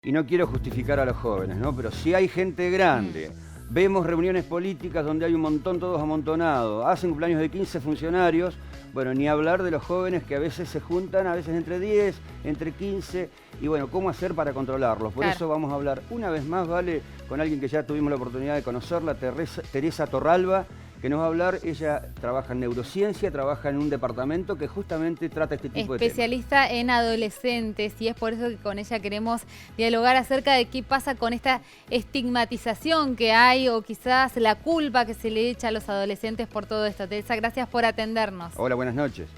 y no quiero justificar a los jóvenes, ¿no? Pero si hay gente grande, vemos reuniones políticas donde hay un montón, todos amontonados, hacen cumpleaños de 15 funcionarios, bueno, ni hablar de los jóvenes que a veces se juntan, a veces entre 10, entre 15, y bueno, ¿cómo hacer para controlarlos? Por eso vamos a hablar una vez más, ¿vale? Con alguien que ya tuvimos la oportunidad de conocerla, Teresa Torralba, que nos va a hablar. Ella trabaja en neurociencia, trabaja en un departamento que justamente trata este tipo de temas. Especialista en adolescentes, y es por eso que con ella queremos dialogar acerca de qué pasa con esta estigmatización que hay o quizás la culpa que se le echa a los adolescentes por todo esto. Teresa, gracias por atendernos. Hola, buenas noches.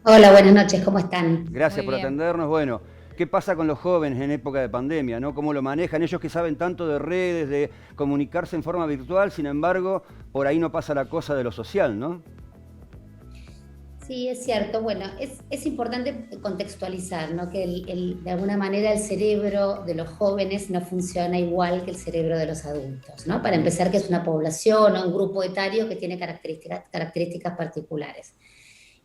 Hola, buenas noches, ¿cómo están? Gracias por atendernos. Bueno, ¿qué pasa con los jóvenes en época de pandemia, ¿no? ¿Cómo lo manejan? Ellos que saben tanto de redes, de comunicarse en forma virtual, sin embargo, por ahí no pasa la cosa de lo social, ¿no? Sí, es cierto. Bueno, es importante contextualizar, ¿no? Que de alguna manera el cerebro de los jóvenes no funciona igual que el cerebro de los adultos, ¿no? Para empezar, que es una población o un grupo etario que tiene características particulares.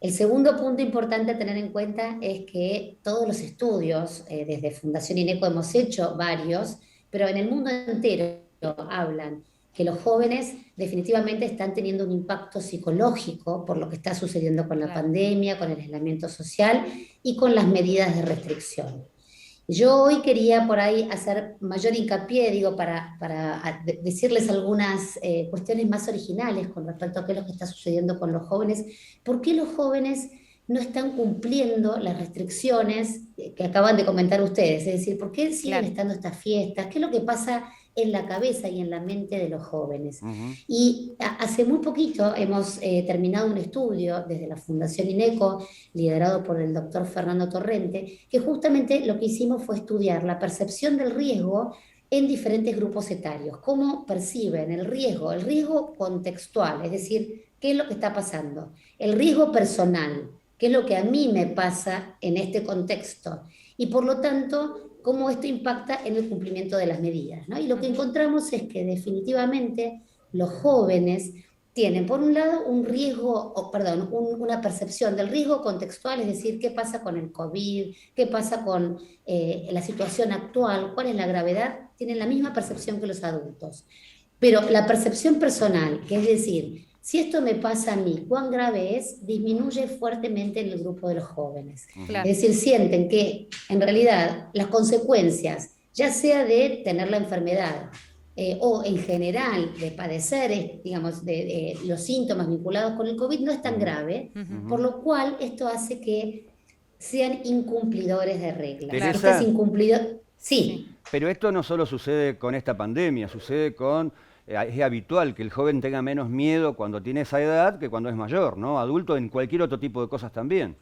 El segundo punto importante a tener en cuenta es que todos los estudios, desde Fundación INECO hemos hecho varios, pero en el mundo entero hablan que los jóvenes definitivamente están teniendo un impacto psicológico por lo que está sucediendo con la pandemia, con el aislamiento social y con las medidas de restricción. Yo hoy quería por ahí hacer mayor hincapié, digo, para decirles algunas cuestiones más originales con respecto a qué es lo que está sucediendo con los jóvenes. ¿Por qué los jóvenes no están cumpliendo las restricciones que acaban de comentar ustedes? Es decir, ¿por qué siguen estando estas fiestas? ¿Qué es lo que pasa en la cabeza y en la mente de los jóvenes? Y hace muy poquito hemos terminado un estudio desde la Fundación INECO, liderado por el doctor Fernando Torrente, que justamente lo que hicimos fue estudiar la percepción del riesgo en diferentes grupos etarios. ¿Cómo perciben el riesgo contextual? Es decir, ¿qué es lo que está pasando? El riesgo personal, ¿qué es lo que a mí me pasa en este contexto? Y por lo tanto, cómo esto impacta en el cumplimiento de las medidas, ¿no? Y lo que encontramos es que definitivamente los jóvenes tienen, por un lado, un riesgo, una percepción del riesgo contextual, es decir, qué pasa con el COVID, qué pasa con la situación actual, cuál es la gravedad, tienen la misma percepción que los adultos. Pero la percepción personal, que es decir, si esto me pasa a mí, cuán grave es, disminuye fuertemente en el grupo de los jóvenes. Es decir, sienten que en realidad las consecuencias, ya sea de tener la enfermedad o en general de padecer, digamos, de los síntomas vinculados con el COVID, no es tan grave, por lo cual esto hace que sean incumplidores de reglas. Teresa, sí. Pero esto no solo sucede con esta pandemia, sucede con... Es habitual que el joven tenga menos miedo cuando tiene esa edad que cuando es mayor, ¿no? Adulto en cualquier otro tipo de cosas también.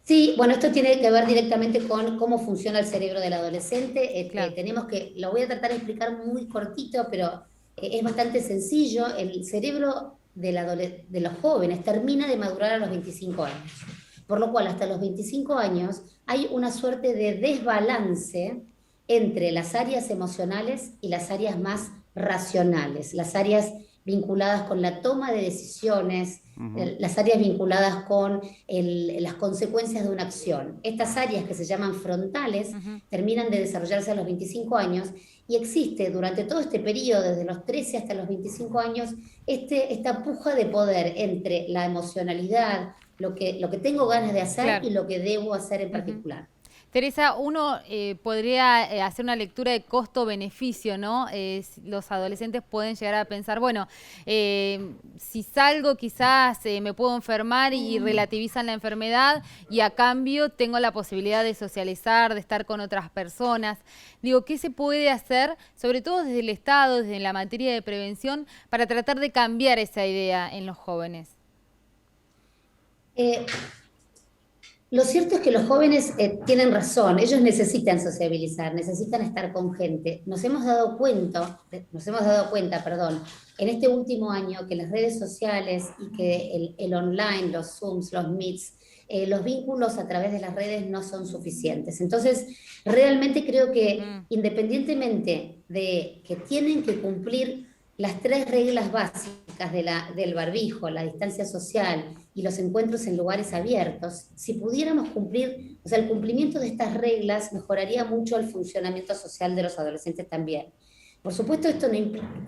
Sí, bueno, esto tiene que ver directamente con cómo funciona el cerebro del adolescente. Lo voy a tratar de explicar muy cortito, pero es bastante sencillo. El cerebro de los jóvenes termina de madurar a los 25 años, por lo cual hasta los 25 años hay una suerte de desbalance entre las áreas emocionales y las áreas más racionales, las áreas vinculadas con la toma de decisiones, las áreas vinculadas con las consecuencias de una acción. Estas áreas que se llaman frontales terminan de desarrollarse a los 25 años y existe durante todo este periodo, desde los 13 hasta los 25 años, esta puja de poder entre la emocionalidad, lo que tengo ganas de hacer y lo que debo hacer en particular. Teresa, uno podría hacer una lectura de costo-beneficio, ¿no? Los adolescentes pueden llegar a pensar, bueno, si salgo quizás me puedo enfermar y relativizan la enfermedad y a cambio tengo la posibilidad de socializar, de estar con otras personas. Digo, ¿qué se puede hacer, sobre todo desde el Estado, desde la materia de prevención, para tratar de cambiar esa idea en los jóvenes? Lo cierto es que los jóvenes tienen razón, ellos necesitan sociabilizar, necesitan estar con gente. Nos hemos dado cuenta, en este último año que las redes sociales y que el online, los Zooms, los Meets, los vínculos a través de las redes no son suficientes. Entonces, realmente creo que independientemente de que tienen que cumplir las 3 reglas básicas del barbijo, la distancia social y los encuentros en lugares abiertos, si pudiéramos cumplir, o sea, el cumplimiento de estas reglas mejoraría mucho el funcionamiento social de los adolescentes también. Por supuesto, esto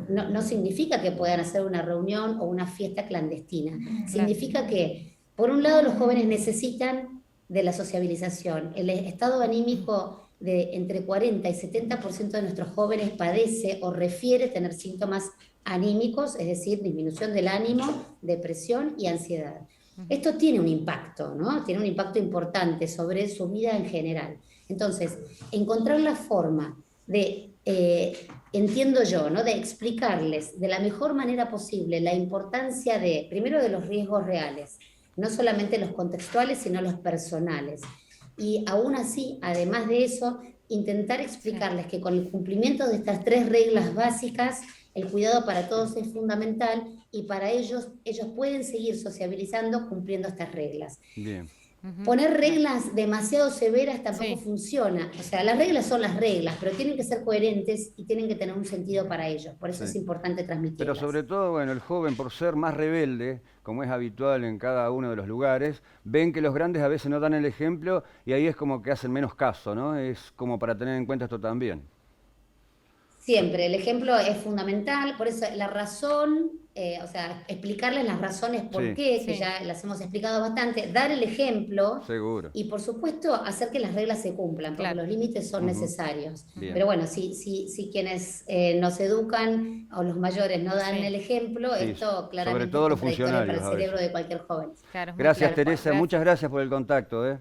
no significa que puedan hacer una reunión o una fiesta clandestina. Significa que, por un lado, los jóvenes necesitan de la sociabilización. El estado anímico de entre 40 y 70% de nuestros jóvenes padece o refiere tener síntomas anímicos, es decir, disminución del ánimo, depresión y ansiedad. Esto tiene un impacto, ¿no? Tiene un impacto importante sobre su vida en general. Entonces, encontrar la forma de, entiendo yo, ¿no?, de explicarles de la mejor manera posible la importancia de, primero, de los riesgos reales, no solamente los contextuales, sino los personales. Y aún así, además de eso, intentar explicarles que con el cumplimiento de estas 3 reglas básicas, el cuidado para todos es fundamental y para ellos pueden seguir sociabilizando cumpliendo estas reglas. Bien. Poner reglas demasiado severas tampoco funciona. O sea, las reglas son las reglas, pero tienen que ser coherentes y tienen que tener un sentido para ellos. Por eso es importante transmitirlas. Pero sobre todo, bueno, el joven, por ser más rebelde, como es habitual en cada uno de los lugares, ven que los grandes a veces no dan el ejemplo y ahí es como que hacen menos caso, ¿no? Es como para tener en cuenta esto también. Siempre, el ejemplo es fundamental, por eso la razón, o sea, explicarles las razones por qué, que ya las hemos explicado bastante, dar el ejemplo. Seguro. Y por supuesto hacer que las reglas se cumplan, porque los límites son necesarios. Bien. Pero bueno, si quienes nos educan o los mayores no dan el ejemplo, esto claramente sobre todo es los contradictorio funcionarios para el cerebro de cualquier joven. Gracias, Claro, Teresa, muchas gracias por el contacto.